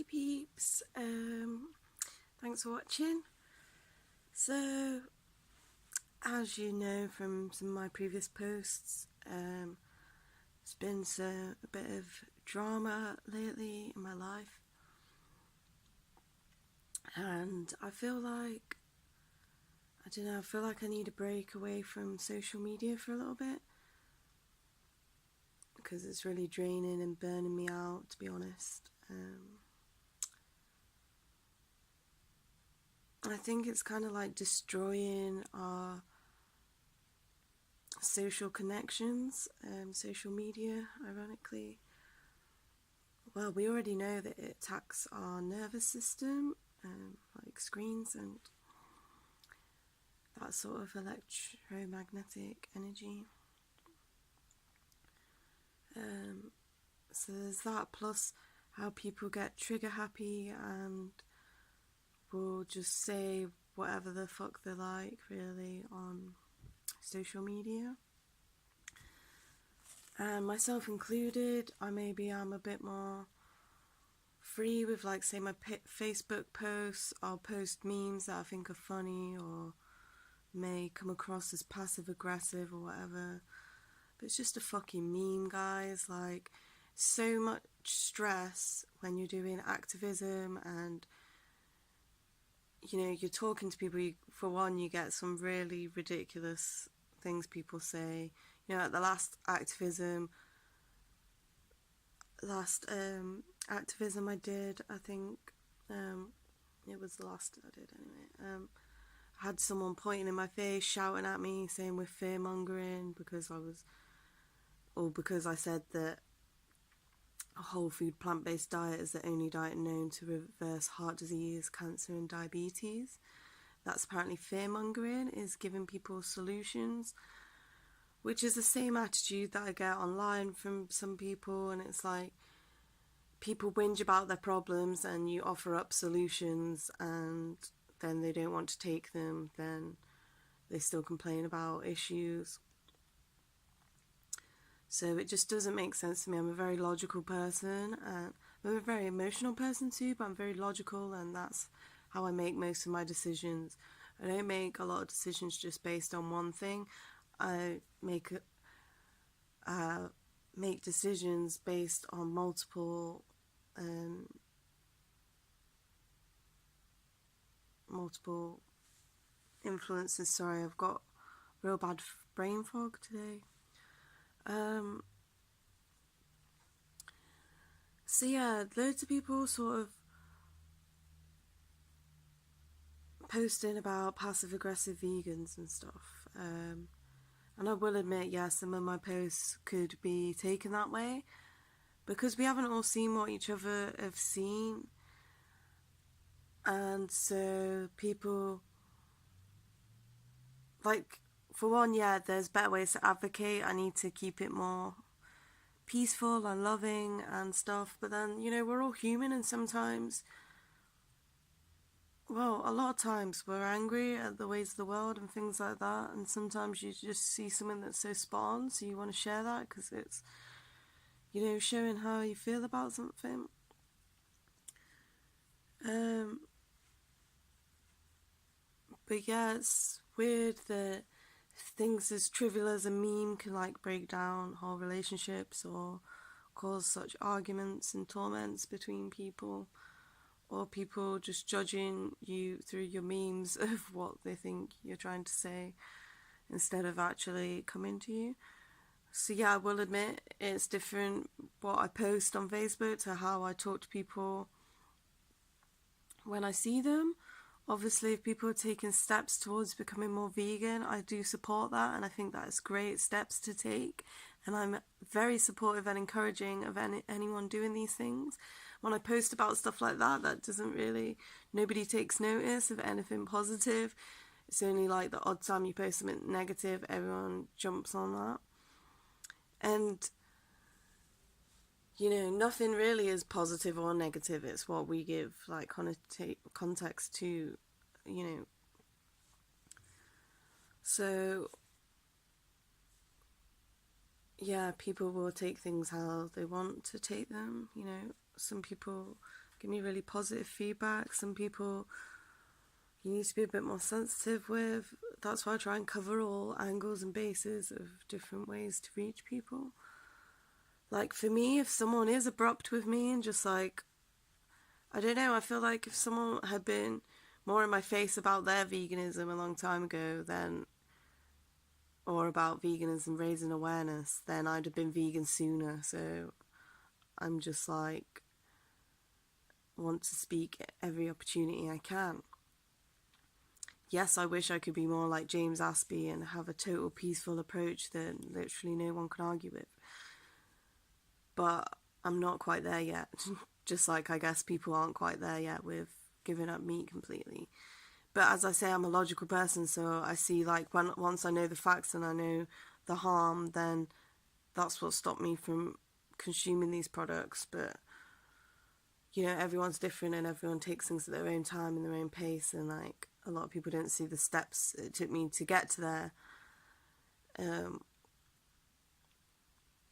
peeps, thanks for watching. So, as you know from some of my previous posts, it's been a bit of drama lately in my life, and I feel like I need a break away from social media for a little bit, because it's really draining and burning me out, to be honest. I think it's kind of like destroying our social connections, social media, ironically. Well, we already know that it attacks our nervous system, like screens and that sort of electromagnetic energy. So there's that, plus how people get trigger happy and will just say whatever the fuck they like, really, on social media. And myself included, I'm a bit more free with, like, say, my Facebook posts. I'll post memes that I think are funny or may come across as passive aggressive or whatever, but it's just a fucking meme, guys. Like, so much stress when you're doing activism, and you're talking to people. For one, you get some really ridiculous things people say. At the last activism I did, I think it was the last I did anyway. I had someone pointing in my face, shouting at me, saying we're fear-mongering because I said that a whole food plant-based diet is the only diet known to reverse heart disease, cancer and diabetes. That's apparently fear-mongering, is giving people solutions, which is the same attitude that I get online from some people. And it's like, people whinge about their problems and you offer up solutions, and then they don't want to take them, then they still complain about issues. So it just doesn't make sense to me. I'm a very logical person, and I'm a very emotional person too, but I'm very logical, and that's how I make most of my decisions. I don't make a lot of decisions just based on one thing. I make decisions based on multiple influences. Sorry, I've got real bad brain fog today. So yeah, loads of people sort of posting about passive aggressive vegans and stuff. And I will admit, some of my posts could be taken that way, because we haven't all seen what each other have seen. And so people, like, for one, there's better ways to advocate. I need to keep it more peaceful and loving and stuff. But then, we're all human, and sometimes, well, a lot of times we're angry at the ways of the world and things like that. And sometimes you just see something that's so spot on, so you want to share that because it's, showing how you feel about something. But yeah, it's weird that things as trivial as a meme can, like, break down whole relationships or cause such arguments and torments between people, or people just judging you through your memes of what they think you're trying to say instead of actually coming to you. So yeah, I will admit it's different what I post on Facebook to how I talk to people when I see them. Obviously, if people are taking steps towards becoming more vegan, I do support that, and I think that is great steps to take. And I'm very supportive and encouraging of anyone doing these things. When I post about stuff like that, nobody takes notice of anything positive. It's only like the odd time you post something negative, everyone jumps on that. And nothing really is positive or negative. It's what we give, like, context to, So, yeah, people will take things how they want to take them. Some people give me really positive feedback. Some people you need to be a bit more sensitive with. That's why I try and cover all angles and bases of different ways to reach people. Like for me, if someone is abrupt with me and just like, I don't know, I feel like if someone had been more in my face about their veganism a long time ago, then, or about veganism raising awareness, then I'd have been vegan sooner. So I'm just like, want to speak every opportunity I can. Yes, I wish I could be more like James Aspey and have a total peaceful approach that literally no one can argue with. But I'm not quite there yet. Just like I guess people aren't quite there yet with giving up meat completely. But as I say, I'm a logical person, so I see like once I know the facts and I know the harm, then that's what stopped me from consuming these products. But you know, everyone's different and everyone takes things at their own time and their own pace, and like a lot of people don't see the steps it took me to get to there.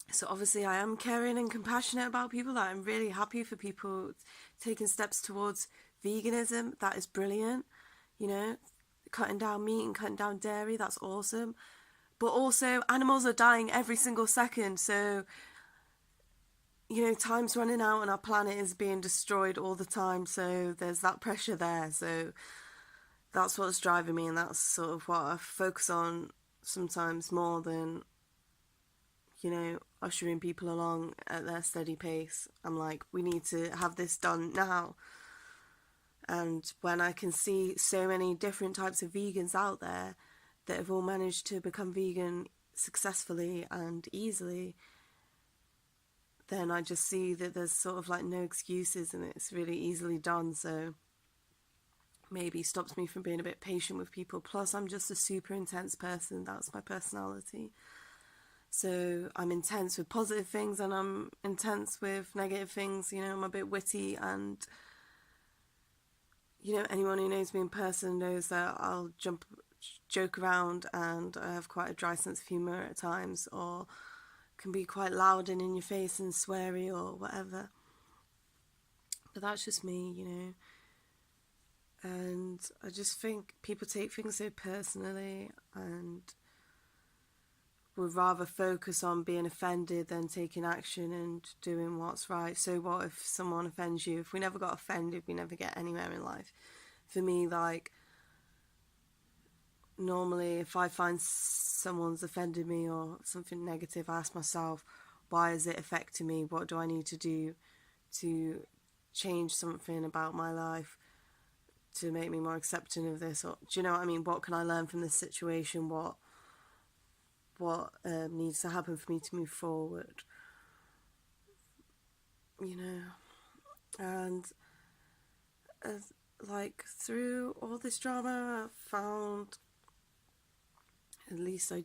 So obviously I am caring and compassionate about people. That I'm really happy for people taking steps towards veganism. That is brilliant. You know, cutting down meat and cutting down dairy, that's awesome. But also animals are dying every single second, so you know, time's running out and our planet is being destroyed all the time, so there's that pressure there. So that's what's driving me, and that's sort of what I focus on sometimes more than, you know, ushering people along at their steady pace. I'm like, we need to have this done now. And when I can see so many different types of vegans out there that have all managed to become vegan successfully and easily, then I just see that there's sort of like no excuses and it's really easily done. So maybe stops me from being a bit patient with people. Plus I'm just a super intense person. That's my personality. So I'm intense with positive things and I'm intense with negative things. You know, I'm a bit witty, and you know, anyone who knows me in person knows that I'll joke around, and I have quite a dry sense of humour at times, or can be quite loud and in your face and sweary or whatever. But that's just me, you know. And I just think people take things so personally and would rather focus on being offended than taking action and doing what's right. So what if someone offends you? If we never got offended, we never get anywhere in life. For me, like, normally if I find someone's offended me or something negative, I ask myself, why is it affecting me? What do I need to do to change something about my life to make me more accepting of this? Or do you know what I mean? What can I learn from this situation? What needs to happen for me to move forward? You know, and like through all this drama, I've found, at least I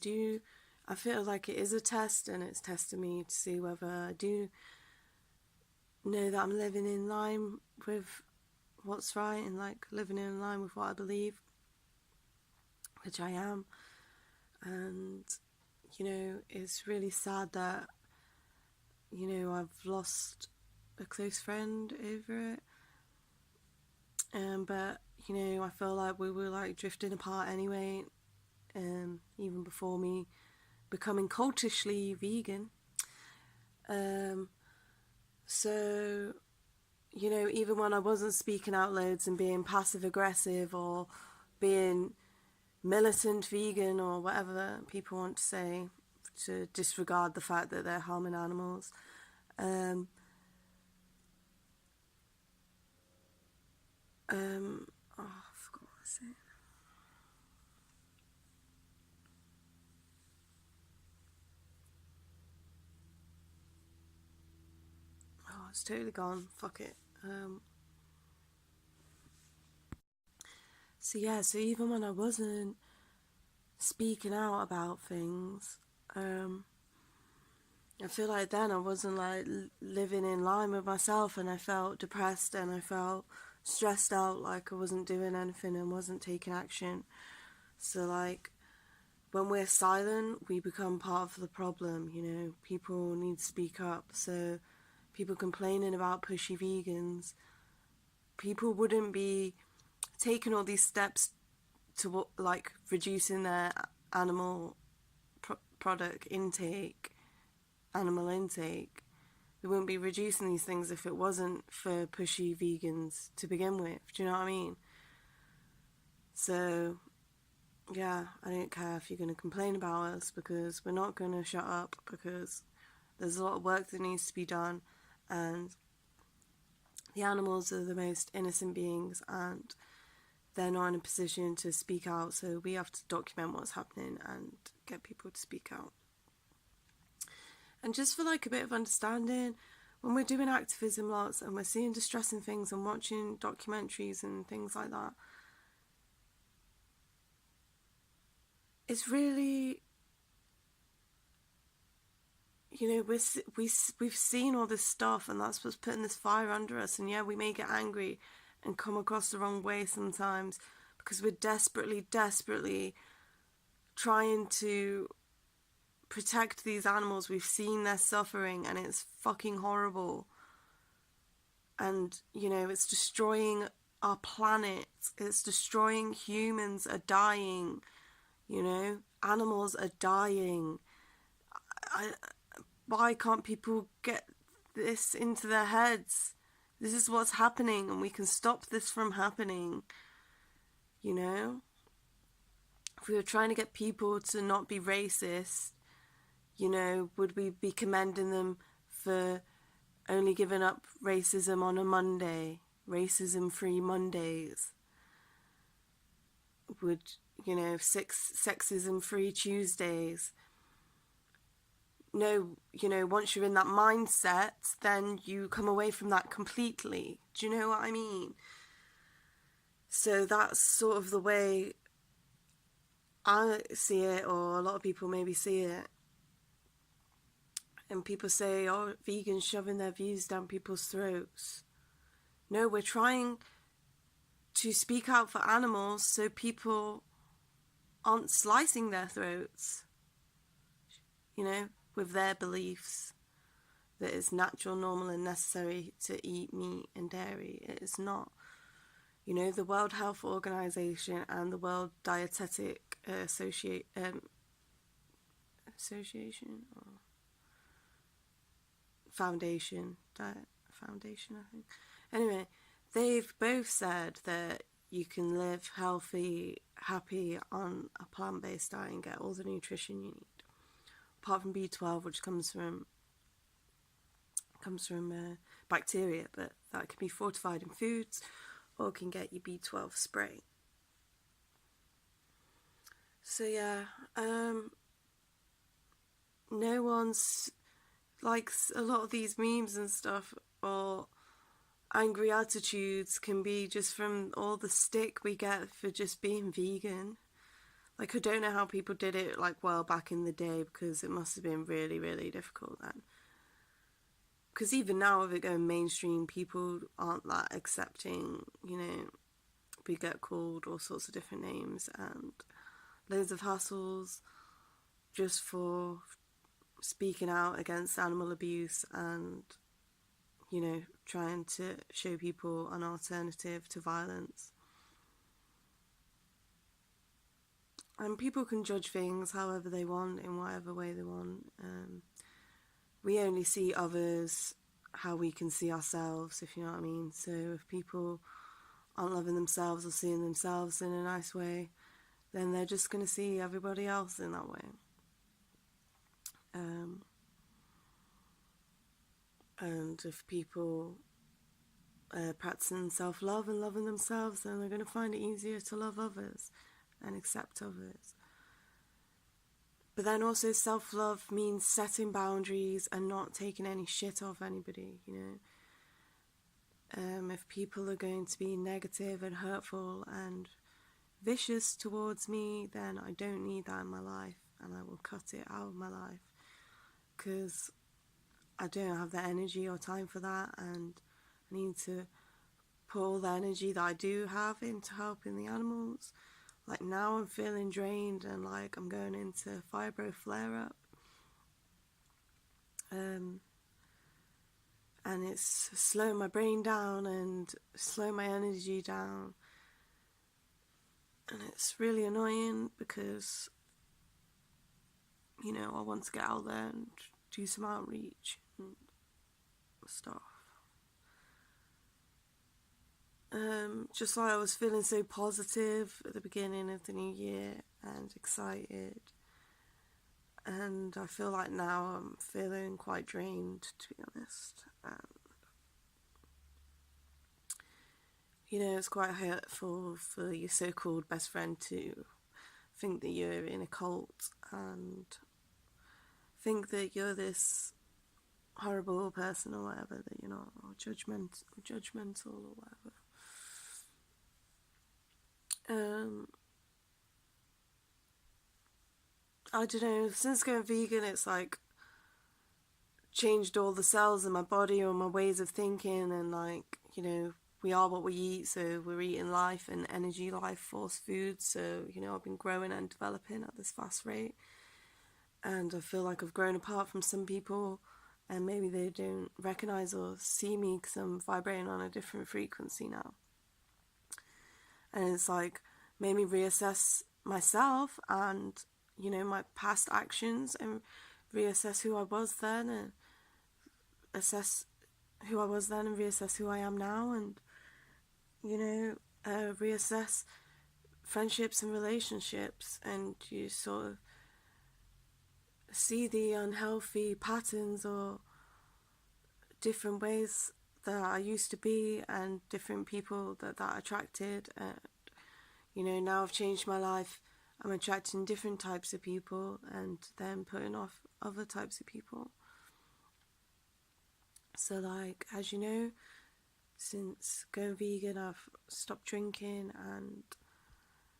feel like it is a test, and it's testing me to see whether I do know that I'm living in line with what's right and like living in line with what I believe, which I am. And you know, it's really sad that, you know, I've lost a close friend over it. But you know, I feel like we were like drifting apart anyway, even before me becoming cultishly vegan. So, you know, even when I wasn't speaking out loads and being passive aggressive or being militant vegan or whatever people want to say, to disregard the fact that they're harming animals. I forgot what I was saying. Oh, it's totally gone. Fuck it. So yeah, so even when I wasn't speaking out about things, I feel like then I wasn't like living in line with myself, and I felt depressed and I felt stressed out, like I wasn't doing anything and wasn't taking action. So like when we're silent, we become part of the problem, you know. People need to speak up. So people complaining about pushy vegans, people wouldn't be taking all these steps to like reducing their animal product intake, animal intake. They wouldn't be reducing these things if it wasn't for pushy vegans to begin with. Do you know what I mean? So, yeah, I don't care if you're going to complain about us, because we're not going to shut up, because there's a lot of work that needs to be done, and the animals are the most innocent beings, and they're not in a position to speak out, so we have to document what's happening and get people to speak out. And just for like a bit of understanding, when we're doing activism lots and we're seeing distressing things and watching documentaries and things like that, it's really, you know, we've seen all this stuff, and that's what's putting this fire under us. And yeah, we may get angry and come across the wrong way sometimes, because we're desperately trying to protect these animals. We've seen their suffering, and it's fucking horrible. And, you know, it's destroying our planet. It's destroying, humans are dying, you know, animals are dying. Why can't people get this into their heads? This is what's happening, and we can stop this from happening, you know? If we were trying to get people to not be racist, you know, would we be commending them for only giving up racism on a Monday, racism-free Mondays? Would, you know, sexism-free Tuesdays? No, you know, once you're in that mindset, then you come away from that completely. Do you know what I mean? So that's sort of the way I see it, or a lot of people maybe see it. And people say, oh, vegans shoving their views down people's throats. No, we're trying to speak out for animals so people aren't slicing their throats, you know, with their beliefs that it's natural, normal and necessary to eat meat and dairy. It is not. You know, the World Health Organization and the World Dietetic Association, or Foundation, Foundation, I think. Anyway, they've both said that you can live healthy, happy on a plant-based diet and get all the nutrition you need, apart from B12, which comes from bacteria, but that can be fortified in foods, or can get your B12 spray. So yeah, no one's, like, a lot of these memes and stuff, or angry attitudes, can be just from all the stick we get for just being vegan. Like, I don't know how people did it, like, well, back in the day, because it must have been really, really difficult then. Because even now, with it going mainstream, people aren't that accepting, you know, we get called all sorts of different names and loads of hassles just for speaking out against animal abuse and, you know, trying to show people an alternative to violence. And people can judge things however they want, in whatever way they want. We only see others how we can see ourselves, if you know what I mean. So if people aren't loving themselves or seeing themselves in a nice way, then they're just going to see everybody else in that way. And if people are practicing self-love and loving themselves, then they're going to find it easier to love others and accept others. But then also self-love means setting boundaries and not taking any shit off anybody, you know. If people are going to be negative and hurtful and vicious towards me, then I don't need that in my life, and I will cut it out of my life, because I don't have the energy or time for that, and I need to put all the energy that I do have into helping the animals. Like, now I'm feeling drained and like I'm going into fibro flare-up. and it's slowing my brain down and slowing my energy down, and it's really annoying because, you know, I want to get out there and do some outreach and stuff. Just like I was feeling so positive at the beginning of the new year and excited, and I feel like now I'm feeling quite drained, to be honest. You know, it's quite hurtful for your so-called best friend to think that you're in a cult and think that you're this horrible person or whatever, that you're not, or judgmental or whatever. I don't know, since going vegan, it's like changed all the cells in my body or my ways of thinking, and like, you know, we are what we eat, so we're eating life and energy, life force food. So, you know, I've been growing and developing at this fast rate, and I feel like I've grown apart from some people, and maybe they don't recognize or see me because I'm vibrating on a different frequency now. And it's like made me reassess myself and, you know, my past actions, and reassess who I was then, and assess who I was then and reassess who I am now, and, you know, reassess friendships and relationships, and you sort of see the unhealthy patterns or different ways that I used to be and different people that attracted. And, you know, now I've changed my life. I'm attracting different types of people and then putting off other types of people. So, like, as you know, since going vegan, I've stopped drinking and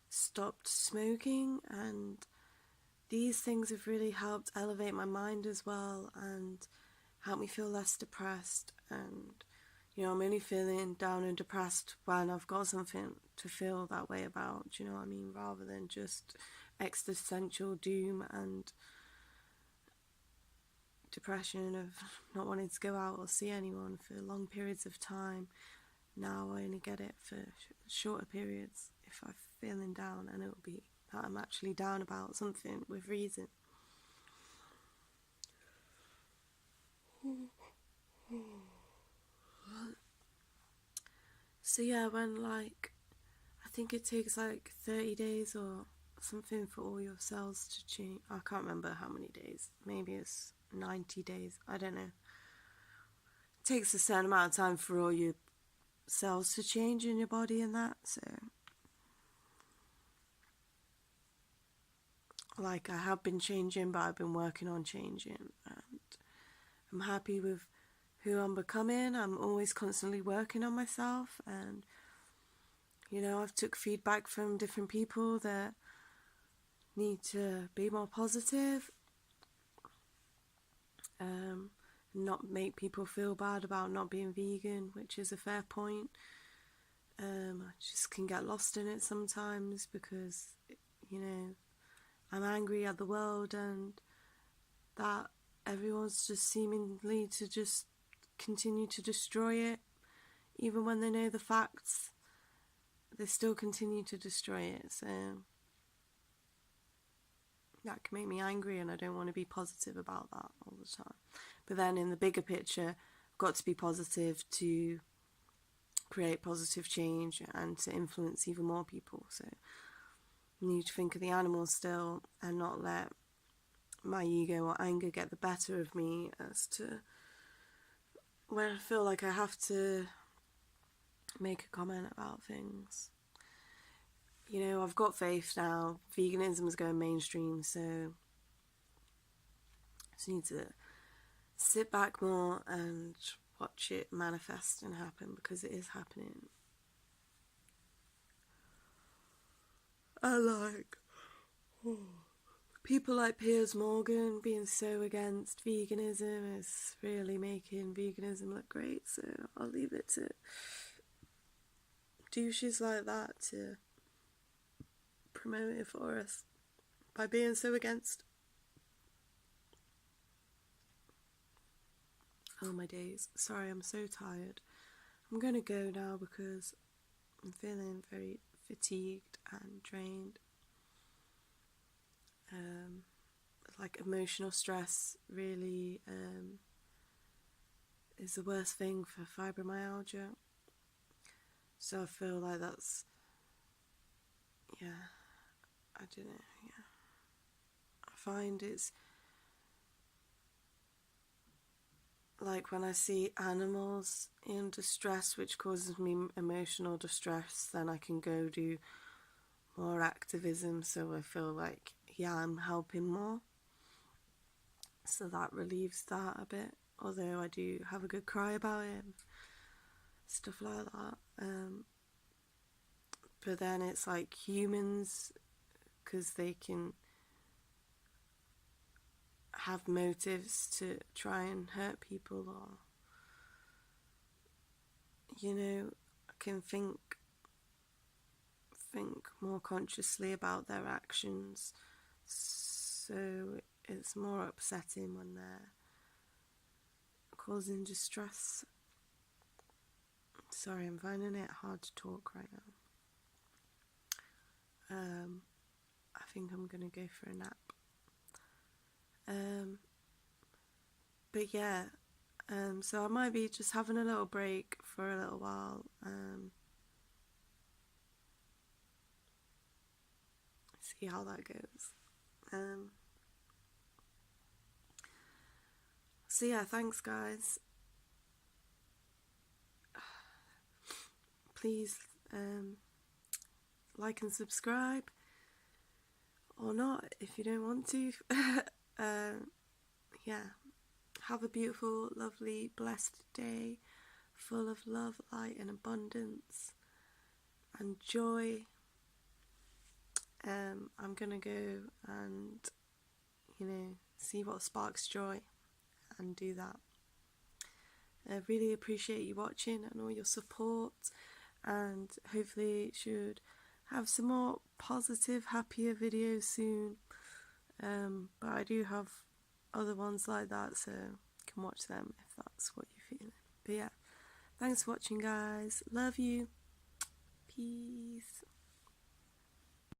stopped smoking, and these things have really helped elevate my mind as well and help me feel less depressed. And, you know, I'm only feeling down and depressed when I've got something to feel that way about, do you know what I mean? Rather than just existential doom and depression of not wanting to go out or see anyone for long periods of time. Now I only get it for shorter periods if I'm feeling down, and it'll be that I'm actually down about something with reason. So yeah, when like, I think it takes like 30 days or something for all your cells to change. I can't remember how many days. Maybe it's 90 days. I don't know. It takes a certain amount of time for all your cells to change in your body and that. So, like, I have been changing, but I've been working on changing. And I'm happy with who I'm becoming. I'm always constantly working on myself, and, you know, I've took feedback from different people that need to be more positive, not make people feel bad about not being vegan, which is a fair point. I just can get lost in it sometimes because, you know, I'm angry at the world and that everyone's just seemingly to just continue to destroy it. Even when they know the facts, they still continue to destroy it. So that can make me angry, and I don't want to be positive about that all the time. But then in the bigger picture, I've got to be positive to create positive change and to influence even more people. So I need to think of the animals still and not let my ego or anger get the better of me as to when I feel like I have to make a comment about things. You know, I've got faith now. Veganism is going mainstream, so I just need to sit back more and watch it manifest and happen, because it is happening. I like people like Piers Morgan being so against veganism is really making veganism look great, so I'll leave it to douches like that to promote it for us by being so against. Oh my days. Sorry, I'm so tired. I'm going to go now because I'm feeling very fatigued and drained. Like emotional stress really is the worst thing for fibromyalgia. So I feel like that's, yeah, I don't know, yeah. I find it's like when I see animals in distress, which causes me emotional distress, then I can go do more activism. So I feel like, yeah, I'm helping more. So that relieves that a bit. Although I do have a good cry about it, stuff like that. But then it's like humans, because they can have motives to try and hurt people, or, you know, can think more consciously about their actions. So it's more upsetting when they're causing distress. Sorry, I'm finding it hard to talk right now. I think I'm gonna go for a nap. But yeah, so I might be just having a little break for a little while. See how that goes. So yeah, thanks guys. Please like and subscribe, or not if you don't want to. Yeah, have a beautiful, lovely, blessed day full of love, light and abundance and joy. I'm gonna go and, see what sparks joy and do that. I really appreciate you watching and all your support, and hopefully should have some more positive, happier videos soon. But I do have other ones like that, so you can watch them if that's what you're feeling. But yeah, thanks for watching guys. Love you. Peace.